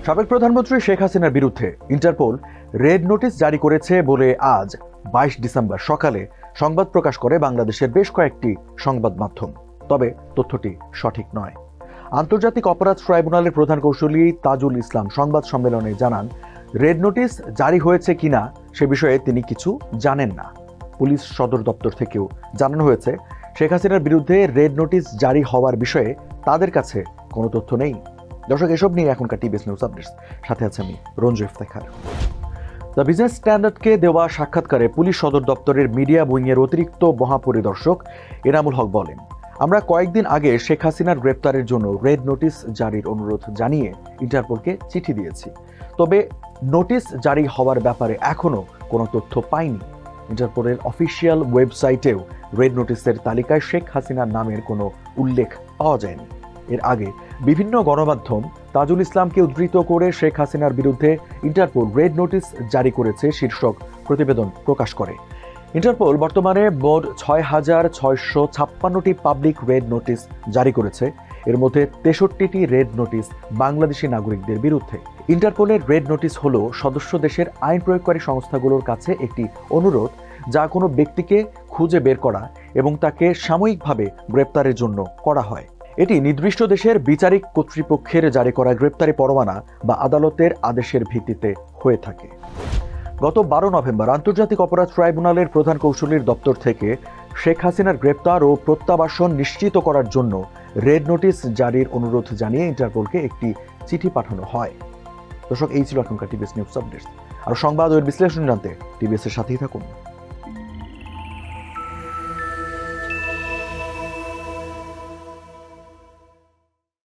সাবেক প্রধানমন্ত্রী শেখ হাসিনার বিরুদ্ধে ইন্টারপোল রেড নোটিশ জারি করেছে বলে আজ 22 ডিসেম্বর সকালে সংবাদ প্রকাশ করে বাংলাদেশের বেশ কয়েকটি সংবাদ মাধ্যম। তবে তথ্যটি সঠিক নয়। আন্তর্জাতিক অপরাধ ট্রাইব্যুনালের প্রধান কৌঁসুলি তাজুল ইসলাম সংবাদ সম্মেলনে জানান, রেড নোটিশ জারি হয়েছে কিনা সে বিষয়ে তিনি কিছু জানেন না। পুলিশ সদর দপ্তর থেকেও জানানো হয়েছে, শেখ হাসিনার বিরুদ্ধে রেড নোটিশ জারি হওয়ার বিষয়ে তাদের কাছে কোনো তথ্য নেই। দর্শক, এসব নিয়ে এখনকার টিবিএস নিউজ আপডেটস, সাথে আছে আমি রঞ্জু ইফতেখার। দ্য বিজনেস স্ট্যান্ডার্ডকে দেওয়া সাক্ষাৎকারে পুলিশ সদর দপ্তরের মিডিয়া উইংয়ের অতিরিক্ত মহাপরিদর্শক এনামুল হক বলেন, আমরা কয়েকদিন আগে শেখ হাসিনার গ্রেপ্তারের জন্য রেড নোটিশ জারির অনুরোধ জানিয়ে ইন্টারপোলকে চিঠি দিয়েছি। তবে নোটিশ জারি হওয়ার ব্যাপারে এখনও কোনো তথ্য পাইনি। ইন্টারপোলের অফিসিয়াল ওয়েবসাইটেও রেড নোটিশের তালিকায় শেখ হাসিনার নামের কোনো উল্লেখ পাওয়া যায়নি। এর আগে বিভিন্ন গণমাধ্যম তাজুল ইসলামকে উদ্ধৃত করে শেখ হাসিনার বিরুদ্ধে ইন্টারপোল রেড নোটিশ জারি করেছে শীর্ষক প্রতিবেদন প্রকাশ করে। ইন্টারপোল বর্তমানে মোট 6,656টি পাবলিক রেড নোটিশ জারি করেছে। এর মধ্যে 63টি রেড নোটিশ বাংলাদেশি নাগরিকদের বিরুদ্ধে। ইন্টারপোলের রেড নোটিশ হল সদস্য দেশের আইন প্রয়োগকারী সংস্থাগুলোর কাছে একটি অনুরোধ, যা কোনো ব্যক্তিকে খুঁজে বের করা এবং তাকে সাময়িকভাবে গ্রেপ্তারের জন্য করা হয়। এটি নির্দিষ্ট দেশের বিচারিক কর্তৃপক্ষের জারি করা গ্রেপ্তারি পরোয়ানা বা আদালতের আদেশের ভিত্তিতে হয়ে থাকে। গত 12 নভেম্বর আন্তর্জাতিক অপরাধ ট্রাইব্যুনালের প্রধান কৌঁসুলির দপ্তর থেকে শেখ হাসিনার গ্রেপ্তার ও প্রত্যাবাসন নিশ্চিত করার জন্য রেড নোটিশ জারির অনুরোধ জানিয়ে ইন্টারপোলকে একটি চিঠি পাঠানো হয়। দর্শক, এই ছিল এখনকার টিবিএস নিউজ আপডেটস। আর সংবাদ ও বিশ্লেষণ জানতে টিবিএস এর সাথেই থাকুন।